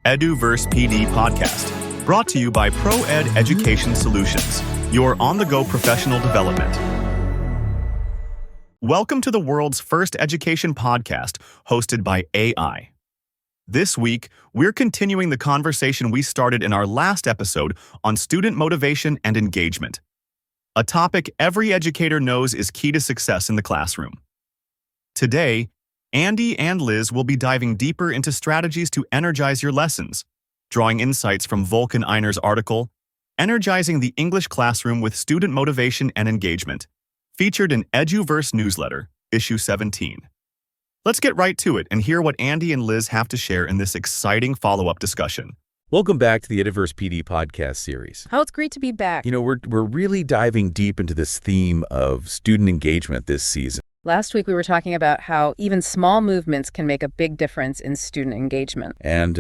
EduVerse PD podcast, brought to you by ProEd Education Solutions, your on-the-go professional development. Welcome to the world's first education podcast hosted by AI. This week, we're continuing the conversation we started in our last episode on student motivation and engagement, a topic every educator knows is key to success in the classroom. Today, Andy and Liz will be diving deeper into strategies to energize your lessons, drawing insights from Volkan Iner's article, Energizing the English Classroom with Student Motivation and Engagement, featured in EduVerse Newsletter, issue 17. Let's get right to it and hear what Andy and Liz have to share in this exciting follow-up discussion. Welcome back to the EduVerse PD podcast series. Oh, it's great to be back. You know, we're really diving deep into this theme of student engagement this season. Last week we were talking about how even small movements can make a big difference in student engagement. And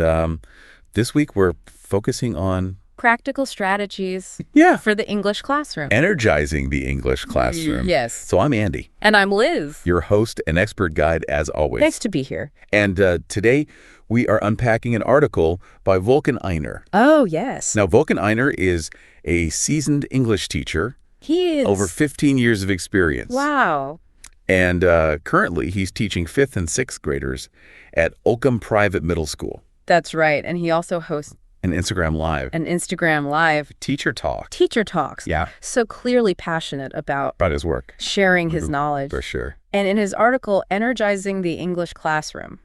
this week we're focusing on practical strategies for the English classroom. Energizing the English classroom. Yes. So I'm Andy. And I'm Liz. Your host and expert guide as always. Nice to be here. And today we are unpacking an article by Volkan Iner. Oh, yes. Now, Volkan Iner is a seasoned English teacher. He is. Over 15 years of experience. Wow. And currently, he's teaching 5th and 6th graders at Oakham Private Middle School. That's right. And he also hosts an Instagram Live. Teacher Talks. Yeah. So clearly passionate about his work. Sharing his knowledge. For sure. And in his article, Energizing the English Classroom,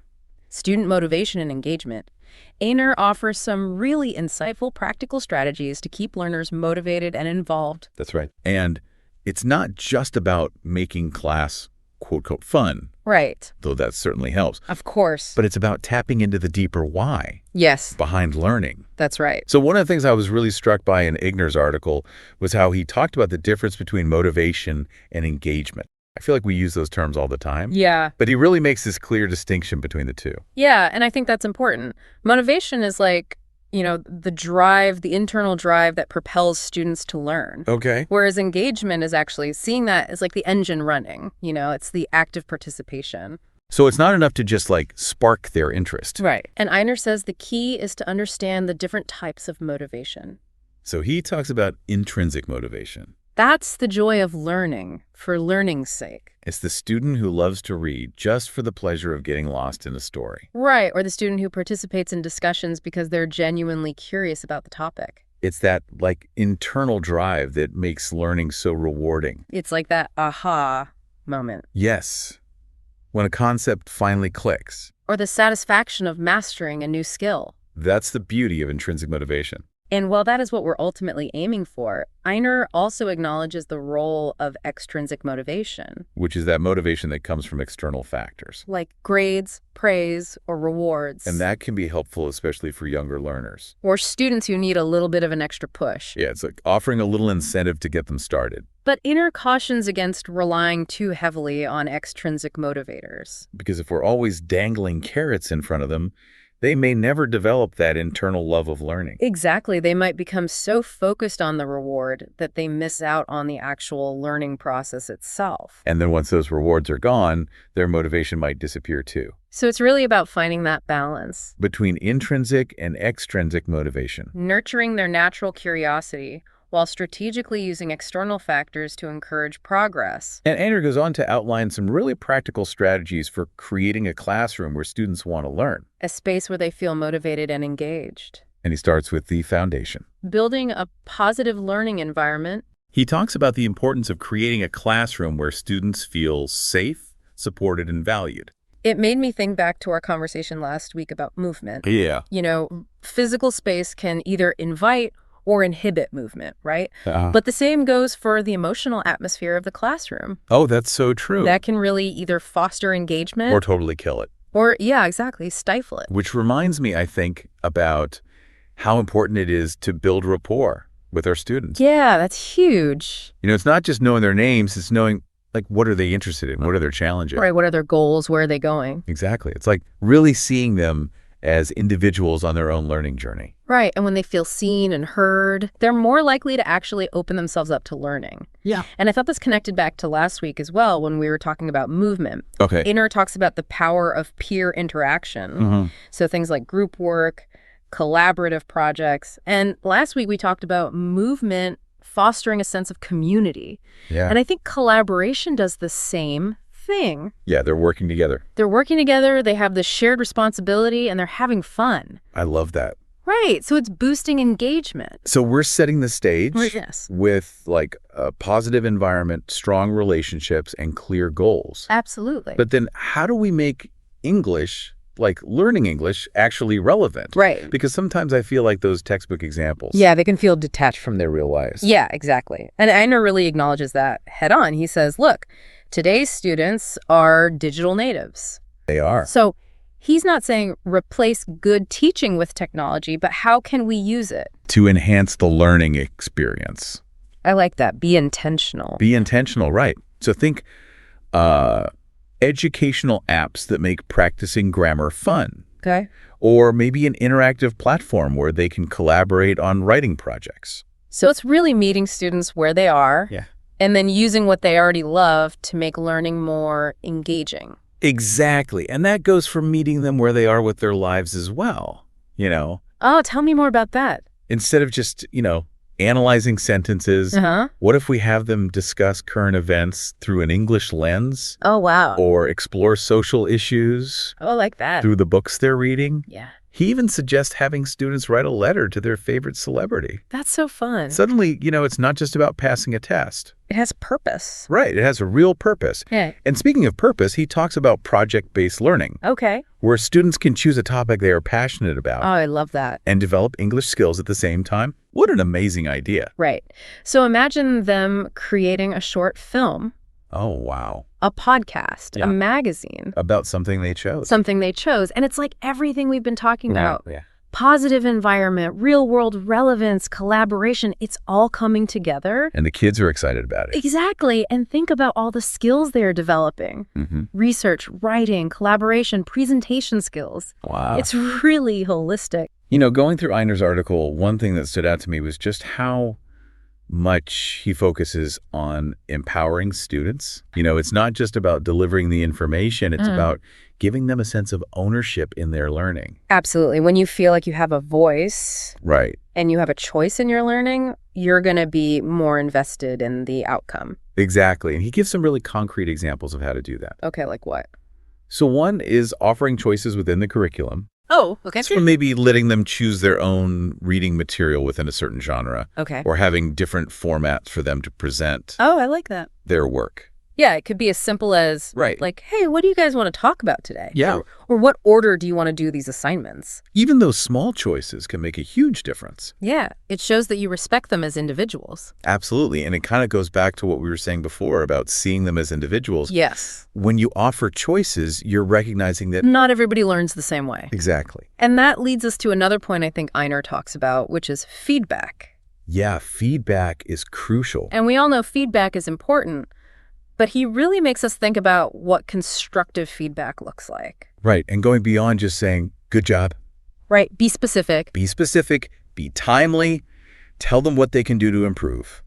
Student Motivation and Engagement, Iner offers some really insightful practical strategies to keep learners motivated and involved. That's right. And it's not just about making class quote-unquote fun. Right. Though that certainly helps. Of course. But it's about tapping into the deeper why. Yes. Behind learning. That's right. So one of the things I was really struck by in Igner's article was how he talked about the difference between motivation and engagement. I feel like we use those terms all the time. Yeah. But he really makes this clear distinction between the two. Yeah, and I think that's important. Motivation is like, you know, the internal drive that propels students to learn. Okay. Whereas engagement is actually seeing that as like the engine running, you know, it's the active participation. So it's not enough to just like spark their interest. Right. And Iner says the key is to understand the different types of motivation. So he talks about intrinsic motivation. That's the joy of learning for learning's sake. It's the student who loves to read just for the pleasure of getting lost in a story. Right, or the student who participates in discussions because they're genuinely curious about the topic. It's that, like, internal drive that makes learning so rewarding. It's like that aha moment. Yes, when a concept finally clicks. Or the satisfaction of mastering a new skill. That's the beauty of intrinsic motivation. And while that is what we're ultimately aiming for, Iner also acknowledges the role of extrinsic motivation. Which is that motivation that comes from external factors. Like grades, praise, or rewards. And that can be helpful, especially for younger learners. Or students who need a little bit of an extra push. Yeah, it's like offering a little incentive to get them started. But Iner cautions against relying too heavily on extrinsic motivators. Because if we're always dangling carrots in front of them, they may never develop that internal love of learning. Exactly. They might become so focused on the reward that they miss out on the actual learning process itself. And then once those rewards are gone, their motivation might disappear too. So it's really about finding that balance between intrinsic and extrinsic motivation. Nurturing their natural curiosity while strategically using external factors to encourage progress. And Iner goes on to outline some really practical strategies for creating a classroom where students want to learn. A space where they feel motivated and engaged. And he starts with the foundation. Building a positive learning environment. He talks about the importance of creating a classroom where students feel safe, supported, and valued. It made me think back to our conversation last week about movement. Yeah. You know, physical space can either invite or inhibit movement, right? But the same goes for the emotional atmosphere of the classroom. Oh, that's so true. That can really either foster engagement or totally kill it. Or, yeah, exactly, stifle it. Which reminds me, I think, about how important it is to build rapport with our students. Yeah, that's huge. You know, it's not just knowing their names, it's knowing, like, what are they interested in? What are their challenges? Right, what are their goals? Where are they going? Exactly. It's like really seeing them as individuals on their own learning journey. Right, and when they feel seen and heard, they're more likely to actually open themselves up to learning. Yeah. And I thought this connected back to last week as well when we were talking about movement. Okay. Iner talks about the power of peer interaction. So things like group work, collaborative projects. And last week we talked about movement fostering a sense of community. Yeah. And I think collaboration does the same thing. Yeah, they're working together. They're working together, they have this shared responsibility, and they're having fun. I love that. Right, so it's boosting engagement. So we're setting the stage Yes. with like a positive environment, strong relationships, and clear goals. Absolutely. But then how do we make English, like learning English, actually relevant? Right. Because sometimes I feel like those textbook examples Yeah, they can feel detached from their real lives. Yeah, exactly. And Iner really acknowledges that head on. He says, look, today's students are digital natives. They are. So he's not saying replace good teaching with technology, but how can we use it? To enhance the learning experience. I like that. Be intentional. Be intentional, right. So think educational apps that make practicing grammar fun. Okay. Or maybe an interactive platform where they can collaborate on writing projects. So it's really meeting students where they are. Yeah. And then using what they already love to make learning more engaging. Exactly. And that goes for meeting them where they are with their lives as well, you know. Oh, tell me more about that. Instead of just, analyzing sentences, what if we have them discuss current events through an English lens? Oh, wow. Or explore social issues Oh, I like that. through the books they're reading? Yeah. He even suggests having students write a letter to their favorite celebrity. That's so fun. Suddenly, it's not just about passing a test. It has purpose. Right. It has a real purpose. Yeah. And speaking of purpose, he talks about project-based learning, Okay. where students can choose a topic they are passionate about Oh, I love that. and develop English skills at the same time. What an amazing idea. Right. So imagine them creating a short film, Oh, wow. a podcast, Yeah. a magazine, About something they chose. something they chose. And it's like everything we've been talking about. Yeah. Positive environment, real world relevance, collaboration. It's all coming together. And the kids are excited about it. Exactly. And think about all the skills they're developing. Mm-hmm. Research, writing, collaboration, presentation skills. Wow. It's really holistic. Going through Einer's article, one thing that stood out to me was just how much he focuses on empowering students. It's not just about delivering the information, it's about giving them a sense of ownership in their learning. Absolutely. When you feel like you have a voice Right. and you have a choice in your learning, you're going to be more invested in the outcome. Exactly. And he gives some really concrete examples of how to do that. Okay, like what? So one is offering choices within the curriculum. Oh, okay. So maybe letting them choose their own reading material within a certain genre. Okay. Or having different formats for them to present Oh, I like that. their work. Yeah, it could be as simple as, Right. like, hey, what do you guys want to talk about today? Yeah. Or what order do you want to do these assignments? Even those small choices can make a huge difference. Yeah, it shows that you respect them as individuals. Absolutely. And it kind of goes back to what we were saying before about seeing them as individuals. Yes. When you offer choices, you're recognizing that. Not everybody learns the same way. Exactly. And that leads us to another point I think Iner talks about, which is feedback. Yeah, feedback is crucial. And we all know feedback is important, but he really makes us think about what constructive feedback looks like. Right. And going beyond just saying, good job. Right. Be specific. Be specific, be timely, tell them what they can do to improve.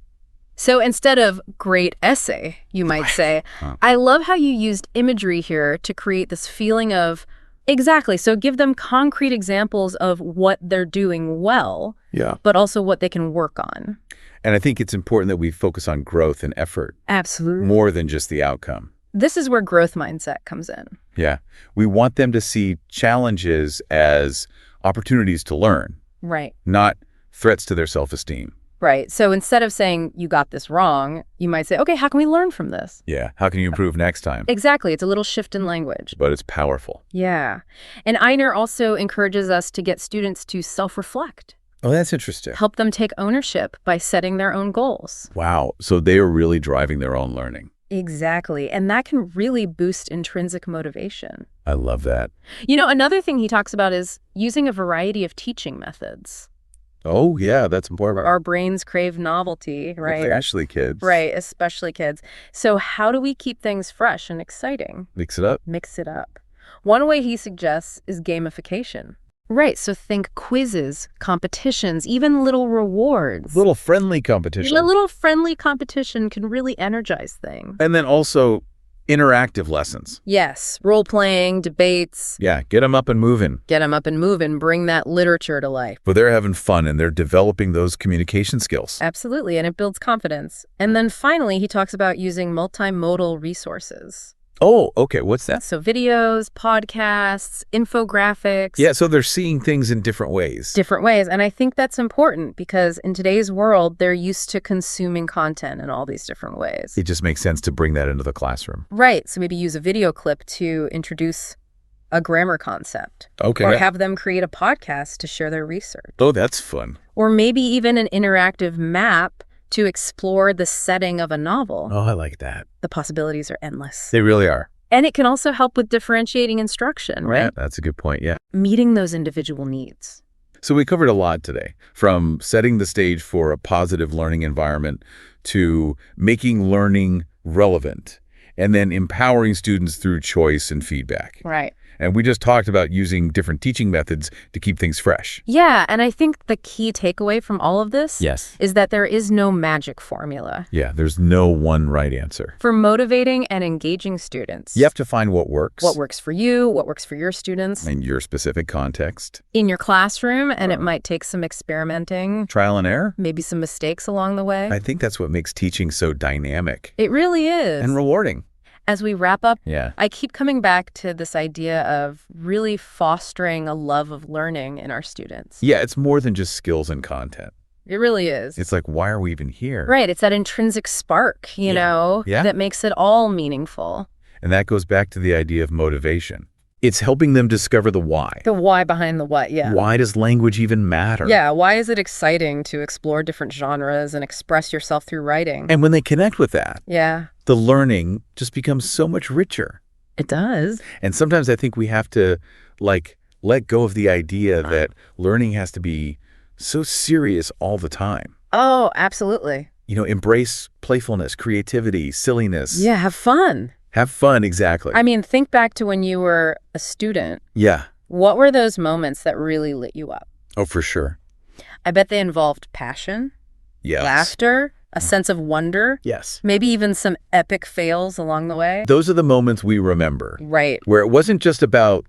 So instead of great essay, you might say, I love how you used imagery here to create this feeling of, exactly. So give them concrete examples of what they're doing well, but also what they can work on. And I think it's important that we focus on growth and effort. Absolutely. More than just the outcome. This is where growth mindset comes in. Yeah. We want them to see challenges as opportunities to learn. Right. Not threats to their self-esteem. Right. So instead of saying you got this wrong, you might say, okay, how can we learn from this? Yeah. How can you improve next time? Exactly. It's a little shift in language. But it's powerful. Yeah. And Iner also encourages us to get students to self-reflect. Oh, that's interesting. Help them take ownership by setting their own goals. Wow. So they are really driving their own learning. Exactly. And that can really boost intrinsic motivation. I love that. Another thing he talks about is using a variety of teaching methods. Oh, yeah, that's important. Our brains crave novelty, right? Especially kids. Right, especially kids. So how do we keep things fresh and exciting? Mix it up. Mix it up. One way he suggests is gamification. Right, so think quizzes, competitions, even little rewards. Little friendly competition. A little friendly competition can really energize things. And then also Interactive lessons. Yes, role-playing, debates, Yeah, get them up and moving. get them up and moving, bring that literature to life. But they're having fun and they're developing those communication skills. Absolutely, and it builds confidence. And then finally, he talks about using multimodal resources. Oh, okay. What's that? So videos, podcasts, infographics. Yeah, so they're seeing things in different ways. Different ways. And I think that's important because in today's world, they're used to consuming content in all these different ways. It just makes sense to bring that into the classroom. Right. So maybe use a video clip to introduce a grammar concept. Okay. Or have them create a podcast to share their research. Oh, that's fun. Or maybe even an interactive map to explore the setting of a novel. Oh, I like that. The possibilities are endless. They really are. And it can also help with differentiating instruction, right? Yeah, that's a good point, yeah. Meeting those individual needs. So we covered a lot today, from setting the stage for a positive learning environment to making learning relevant, and then empowering students through choice and feedback. Right. And we just talked about using different teaching methods to keep things fresh. Yeah, and I think the key takeaway from all of this Yes. is that there is no magic formula Yeah, there's no one right answer. for motivating and engaging students. You have to find what works. What works for you, what works for your students in your specific context. in your classroom, and it might take some experimenting, Trial and error. maybe some mistakes along the way. I think that's what makes teaching so dynamic It really is. and rewarding. As we wrap up, Yeah. I keep coming back to this idea of really fostering a love of learning in our students. Yeah, it's more than just skills and content. It really is. It's like, why are we even here? Right. It's that intrinsic spark, you know, Yeah. that makes it all meaningful. And that goes back to the idea of motivation. It's helping them discover the why. The why behind the what, yeah. Why does language even matter? Yeah, why is it exciting to explore different genres and express yourself through writing? And when they connect with that, Yeah, the learning just becomes so much richer. it does. And sometimes I think we have to, let go of the idea that learning has to be so serious all the time. Oh, absolutely. Embrace playfulness, creativity, silliness. Yeah, have fun. Have fun, exactly. I mean, think back to when you were a student. Yeah. What were those moments that really lit you up? Oh, for sure. I bet they involved passion, Yes. laughter, a sense of wonder, Yes. maybe even some epic fails along the way. Those are the moments we remember, Right. where it wasn't just about,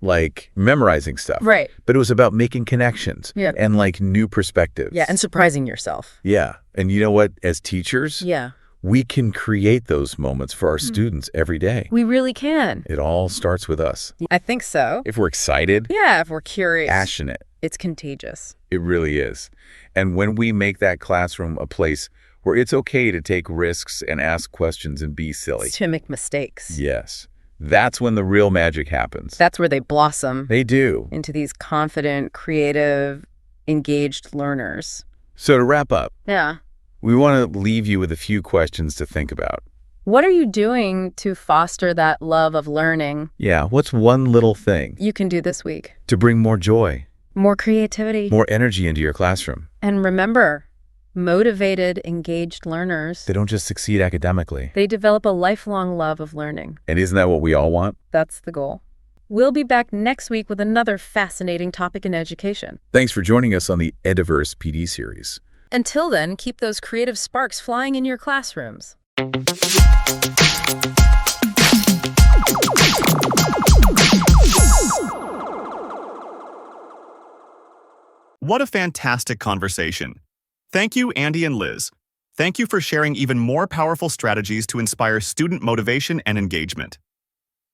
memorizing stuff. Right. But it was about making connections. Yeah. And, new perspectives. Yeah, and surprising yourself. Yeah. And you know what? As teachers, Yeah, we can create those moments for our students every day. we really can. It all starts with us. I think so. If we're excited, Yeah, if we're curious. passionate, It's contagious. it really is. And when we make that classroom a place where it's okay to take risks and ask questions and be silly. To make mistakes. Yes. That's when the real magic happens. That's where they blossom They do. into these confident, creative, engaged learners. So to wrap up, Yeah. we want to leave you with a few questions to think about. What are you doing to foster that love of learning Yeah, what's one little thing you can do this week? to bring more joy, More creativity. more energy into your classroom? And remember, motivated, engaged learners, They don't just succeed academically. they develop a lifelong love of learning. And isn't that what we all want? That's the goal. We'll be back next week with another fascinating topic in education. Thanks for joining us on the EduVerse PD series. Until then, keep those creative sparks flying in your classrooms. What a fantastic conversation. Thank you, Andy and Liz. Thank you for sharing even more powerful strategies to inspire student motivation and engagement.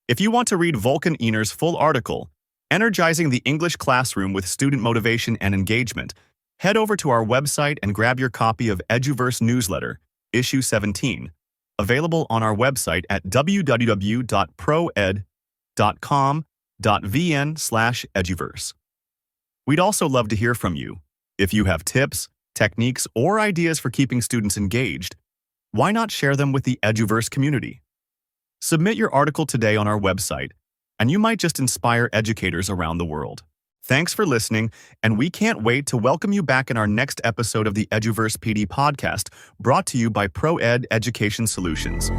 If you want to read Volkan Iner's full article, Energizing the English Classroom with Student Motivation and Engagement, head over to our website and grab your copy of EduVerse Newsletter, Issue 17, available on our website at www.proed.com.vn/eduverse. We'd also love to hear from you. If you have tips, techniques, or ideas for keeping students engaged, why not share them with the EduVerse community? Submit your article today on our website, and you might just inspire educators around the world. Thanks for listening, and we can't wait to welcome you back in our next episode of the EduVerse PD podcast, brought to you by ProEd Education Solutions.